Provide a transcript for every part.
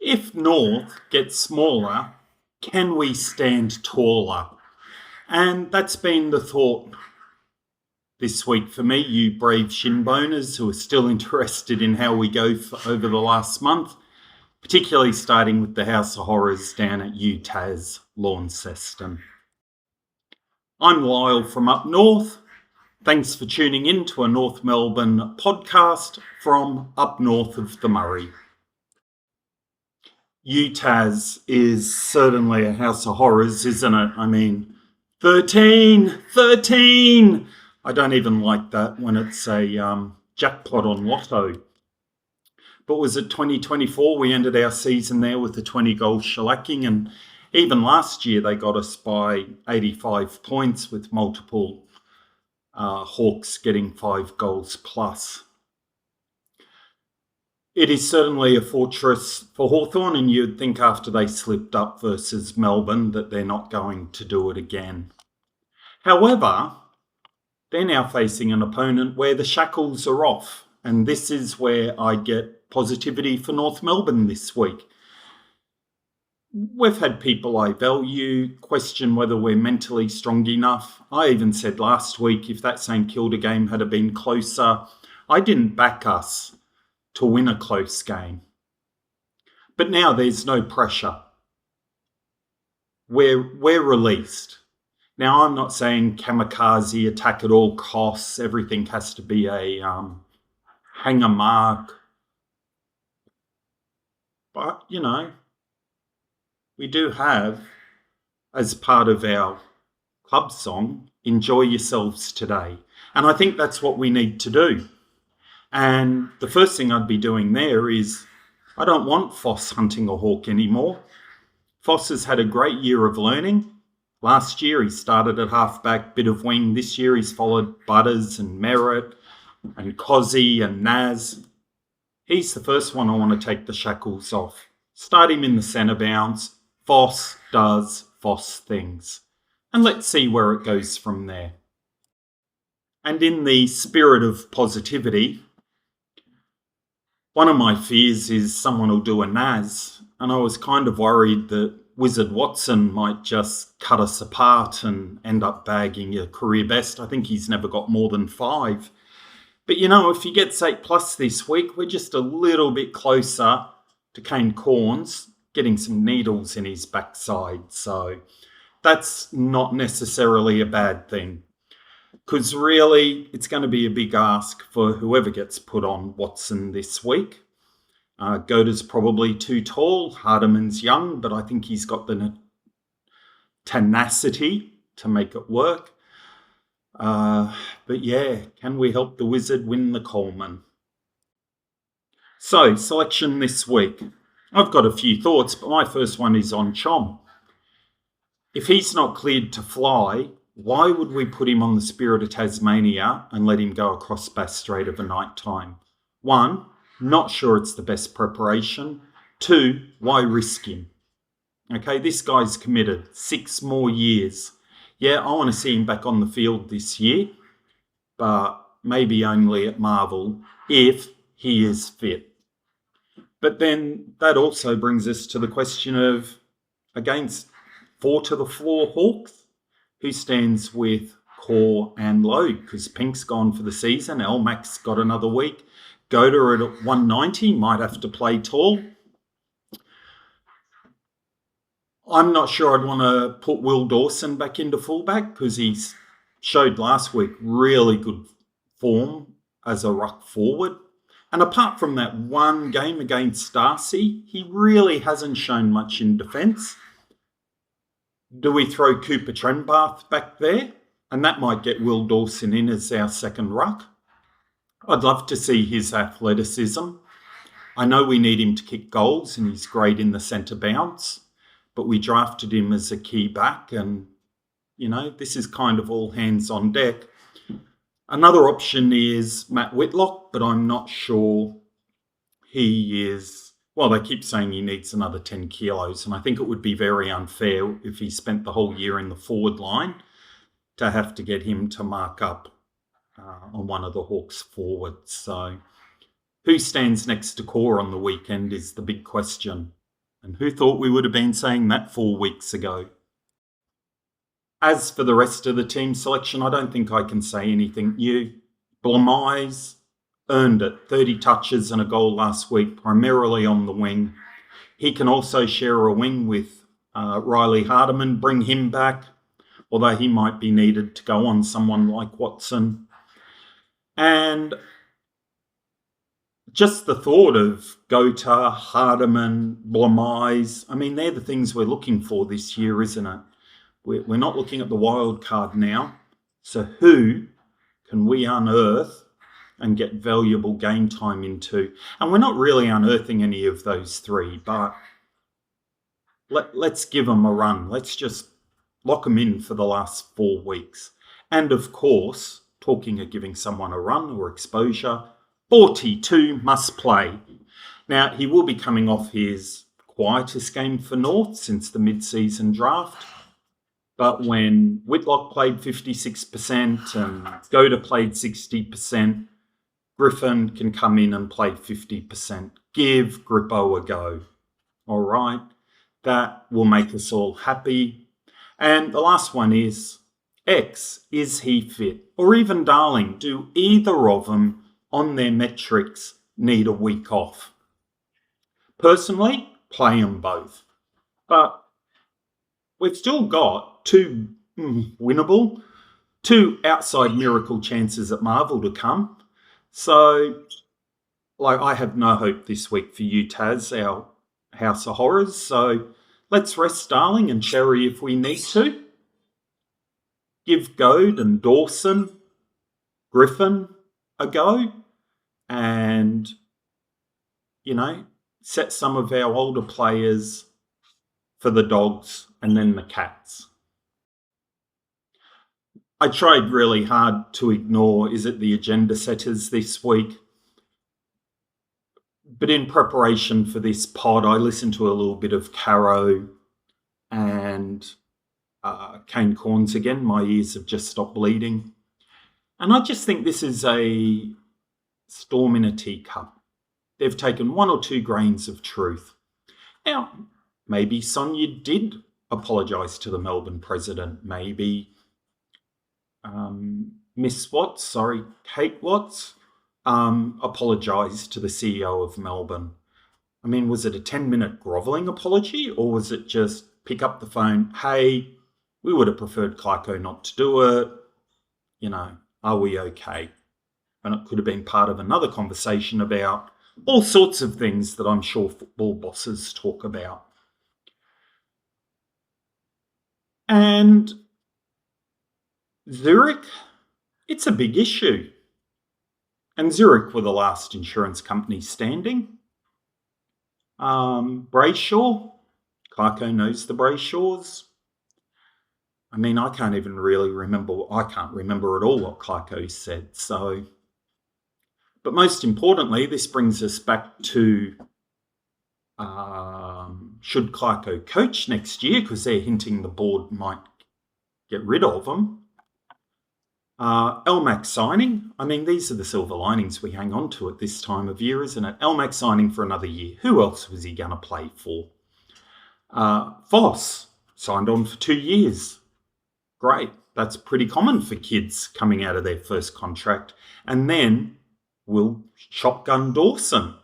If North gets smaller, can we stand taller? And that's been the thought this week for me, you brave shin boners who are still interested in how we go over the last month, particularly starting with the House of Horrors down at UTAS Launceston. I'm Lyle from up north. Thanks for tuning in to a North Melbourne podcast from up north of the Murray. UTAS is certainly a House of Horrors, isn't it? I mean, 13! I don't even like that when it's a jackpot on lotto. But was it 2024? We ended our season there with a 20-goal shellacking, and even last year they got us by 85 points with multiple Hawks getting 5 goals plus. It is certainly a fortress for Hawthorn, and you'd think after they slipped up versus Melbourne that they're not going to do it again. However, they're now facing an opponent where the shackles are off, and this is where I get positivity for North Melbourne this week. We've had people I value question whether we're mentally strong enough. I even said last week if that St Kilda game had been closer, I didn't back us to win a close game. But now there's no pressure. We're released. Now, I'm not saying kamikaze, attack at all costs, everything has to be a hanger mark. But, we do have, as part of our club song, enjoy yourselves today. And I think that's what we need to do. And the first thing I'd be doing there is I don't want Foss hunting a hawk anymore. Foss has had a great year of learning. Last year he started at halfback, bit of wing. This year he's followed Butters and Merritt and Cozzy and Naz. He's the first one I want to take the shackles off. Start him in the centre bounce. Foss does Foss things. And let's see where it goes from there. And in the spirit of positivity, one of my fears is someone will do a Naz. And I was kind of worried that Wizard Watson might just cut us apart and end up bagging a career best. I think he's never got more than 5. But if he gets 8+ this week, we're just a little bit closer to Kane Corns getting some needles in his backside. So that's not necessarily a bad thing. Because really, it's going to be a big ask for whoever gets put on Watson this week. Goda's probably too tall. Hardiman's young, but I think he's got the tenacity to make it work. But yeah, can we help the Wizard win the Coleman? So, selection this week. I've got a few thoughts, but my first one is on Chom. If he's not cleared to fly, why would we put him on the Spirit of Tasmania and let him go across Bass Strait of a night time? 1, not sure it's the best preparation. 2, why risk him? Okay, this guy's committed 6 more years. Yeah, I want to see him back on the field this year, but maybe only at Marvel if he is fit. But then that also brings us to the question of, against 4 to the floor Hawks, who stands with Core and Load? Because Pink's gone for the season. Elmac's got another week. Goda at 190 might have to play tall. I'm not sure I'd want to put Will Dawson back into fullback because he showed last week really good form as a ruck forward. And apart from that one game against Darcy, he really hasn't shown much in defence. Do we throw Cooper Trenbath back there? And that might get Will Dawson in as our second ruck. I'd love to see his athleticism. I know we need him to kick goals and he's great in the centre bounce, but we drafted him as a key back and, this is kind of all hands on deck. Another option is Matt Whitlock, but I'm not sure he is. Well, they keep saying he needs another 10 kilos, and I think it would be very unfair if he spent the whole year in the forward line to have to get him to mark up on one of the Hawks forwards. So who stands next to Core on the weekend is the big question. And who thought we would have been saying that 4 weeks ago? As for the rest of the team selection, I don't think I can say anything new. Blamise earned it, 30 touches and a goal last week, primarily on the wing. He can also share a wing with Riley Hardiman, bring him back, although he might be needed to go on someone like Watson. And just the thought of Gota, Hardiman, Blamise, I mean, they're the things we're looking for this year, isn't it? We're not looking at the wild card now. So who can we unearth and get valuable game time into? And we're not really unearthing any of those three, but let's give them a run. Let's just lock them in for the last 4 weeks. And of course, talking of giving someone a run or exposure, 42 must play. Now, he will be coming off his quietest game for North since the mid-season draft. But when Whitlock played 56% and Gota played 60%, Griffin can come in and play 50%. Give Grippo a go. All right? That will make us all happy. And the last one is X. Is he fit? Or even Darling, do either of them on their metrics need a week off? Personally, play them both. But we've still got two outside miracle chances at Marvel to come. So, I have no hope this week for UTAS, our House of Horrors. So, let's rest Darling and Cherry if we need to. Give Goad and Dawson, Griffin a go. And, set some of our older players for the Dogs and then the Cats. I tried really hard to ignore, is it the agenda setters this week? But in preparation for this pod, I listened to a little bit of Caro and Kane Corns again. My ears have just stopped bleeding. And I just think this is a storm in a teacup. They've taken 1 or 2 grains of truth. Now, maybe Sonia did apologise to the Melbourne president. Maybe Kate Watts, apologised to the CEO of Melbourne. I mean, was it a 10-minute grovelling apology, or was it just pick up the phone, hey, we would have preferred Clarko not to do it, are we okay? And it could have been part of another conversation about all sorts of things that I'm sure football bosses talk about. And Zurich, it's a big issue. And Zurich were the last insurance company standing. Brayshaw, Clarko knows the Brayshaws. I mean, I can't remember at all what Clarko said. So, but most importantly, this brings us back to should Clarko coach next year, because they're hinting the board might get rid of him. Elmac signing. I mean, these are the silver linings we hang on to at this time of year, isn't it? Elmac signing for another year. Who else was he going to play for? Voss signed on for 2 years. Great. That's pretty common for kids coming out of their first contract. And then we'll shotgun Dawson.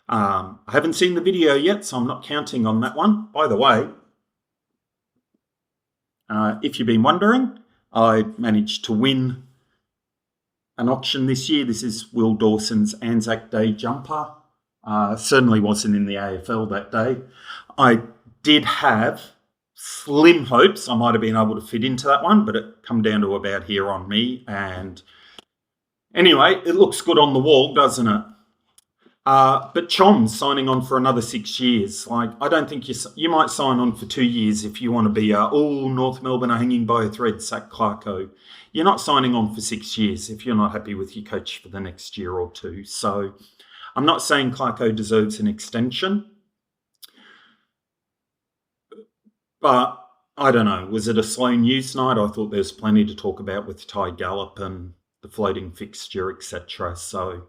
I haven't seen the video yet, so I'm not counting on that one. By the way, if you've been wondering, I managed to win an auction this year. This is Will Dawson's Anzac Day jumper. Certainly wasn't in the AFL that day. I did have slim hopes I might have been able to fit into that one, but it come down to about here on me. And anyway, it looks good on the wall, doesn't it? But Chom's signing on for another 6 years. I don't think you might sign on for 2 years if you want to be, North Melbourne are hanging by a thread, sack Clarko. You're not signing on for 6 years if you're not happy with your coach for the next year or two. So I'm not saying Clarko deserves an extension. But I don't know. Was it a slow news night? I thought there was plenty to talk about with Ty Gallop and the floating fixture, etc. So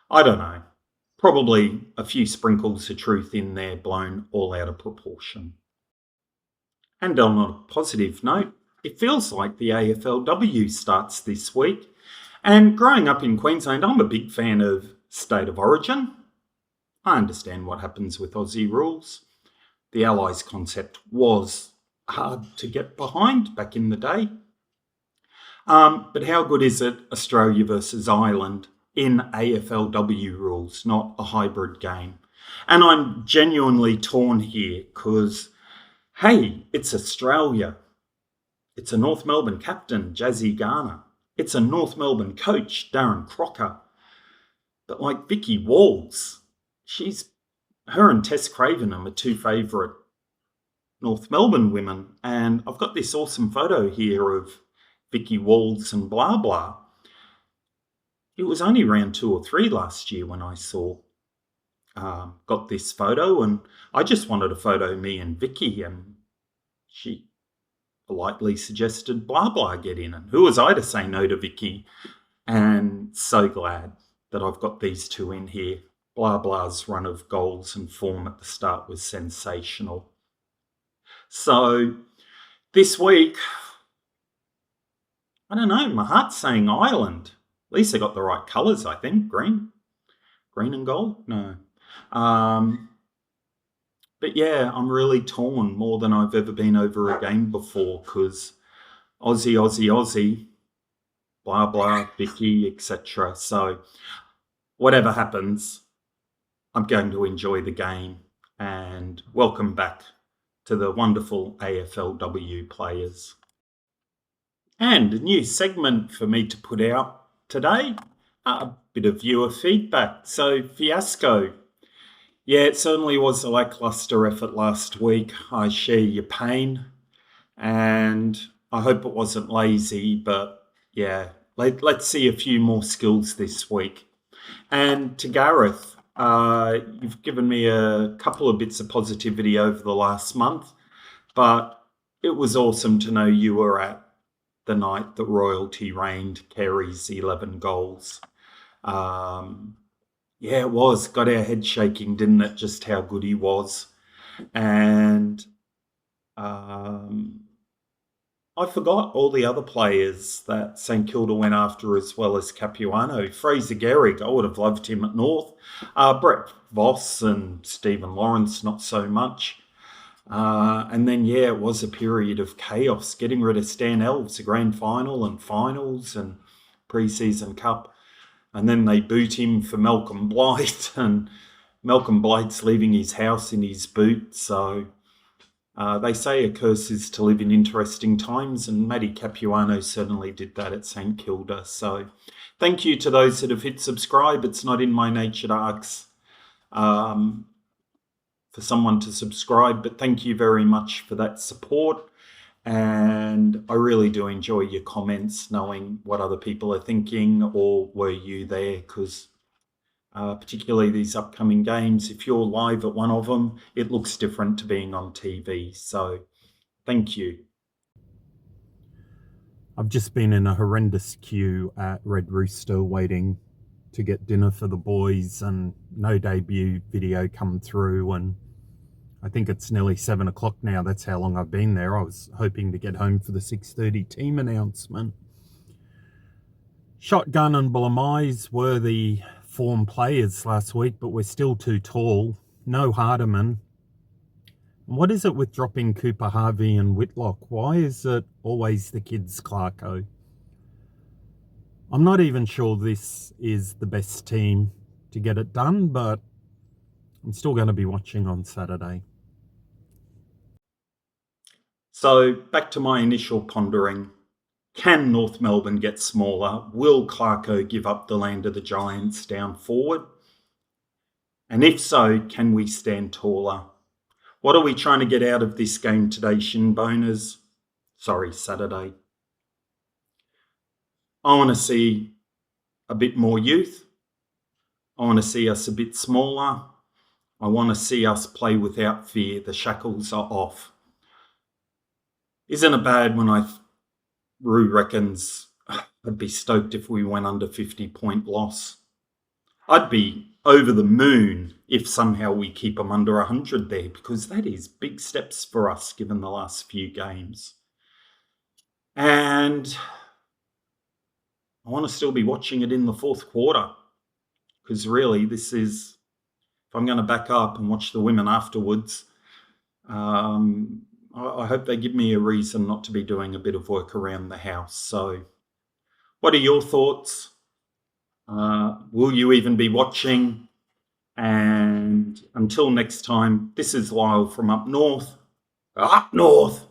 I don't know. Probably a few sprinkles of truth in there blown all out of proportion. And on a positive note, it feels like the AFLW starts this week. And growing up in Queensland, I'm a big fan of State of Origin. I understand what happens with Aussie rules. The Allies concept was hard to get behind back in the day. But how good is it, Australia versus Ireland, in AFLW rules, not a hybrid game? And I'm genuinely torn here because, hey, it's Australia. It's a North Melbourne captain, Jazzy Garner. It's a North Melbourne coach, Darren Crocker. But like Vicky Walls, her and Tess Craven are my two favourite North Melbourne women. And I've got this awesome photo here of Vicky Walls and blah blah. It was only round 2 or 3 last year when I got this photo, and I just wanted a photo of me and Vicky, and she politely suggested blah blah get in, and who was I to say no to Vicky? And so glad that I've got these two in here. Blah blah's run of goals and form at the start was sensational. So this week, I don't know, my heart's saying Ireland. At least they got the right colours, I think. Green and gold? No. But yeah, I'm really torn more than I've ever been over a game before because Aussie, blah, blah, Vicky, etc. So whatever happens, I'm going to enjoy the game, and welcome back to the wonderful AFLW players. And a new segment for me to put out today, a bit of viewer feedback. So Fiasco. Yeah, it certainly was a lacklustre effort last week. I share your pain, and I hope it wasn't lazy, but yeah, let's see a few more skills this week. And to Gareth, you've given me a couple of bits of positivity over the last month, but it was awesome to know you were at the night that royalty reigned, Carey's 11 goals. Yeah, it was. Got our head shaking, didn't it? Just how good he was. And I forgot all the other players that St Kilda went after as well as Capuano. Fraser Gehrig, I would have loved him at North. Brett Voss and Stephen Lawrence, not so much. And then, yeah, it was a period of chaos, getting rid of Stan Elves, a grand final and finals and pre-season cup. And then they boot him for Malcolm Blight, and Malcolm Blight's leaving his house in his boot. So they say a curse is to live in interesting times, and Matty Capuano certainly did that at St Kilda. So thank you to those that have hit subscribe. It's not in my nature to ask for someone to subscribe, but thank you very much for that support. And I really do enjoy your comments, knowing what other people are thinking, or were you there? Because particularly these upcoming games, if you're live at one of them, it looks different to being on TV. So thank you. I've just been in a horrendous queue at Red Rooster waiting to get dinner for the boys, and no debut video come through, and I think it's nearly 7 o'clock now. That's how long I've been there. I was hoping to get home for the 6:30 team announcement. Shotgun and Blamais were the form players last week, but we're still too tall. No Hardiman. What is it with dropping Cooper Harvey and Whitlock? Why is it always the kids, Clarko? I'm not even sure this is the best team to get it done, but I'm still going to be watching on Saturday. So back to my initial pondering. Can North Melbourne get smaller? Will Clarko give up the land of the Giants down forward? And if so, can we stand taller? What are we trying to get out of this game today, shin boners? Sorry, Saturday. I want to see a bit more youth. I want to see us a bit smaller. I want to see us play without fear. The shackles are off. Isn't it bad when Roo reckons I'd be stoked if we went under 50-point loss? I'd be over the moon if somehow we keep them under 100 there, because that is big steps for us given the last few games. And I want to still be watching it in the fourth quarter, because really this is, if I'm going to back up and watch the women afterwards, I hope they give me a reason not to be doing a bit of work around the house. So what are your thoughts? Will you even be watching? And until next time, this is Lyle from up north. Up north!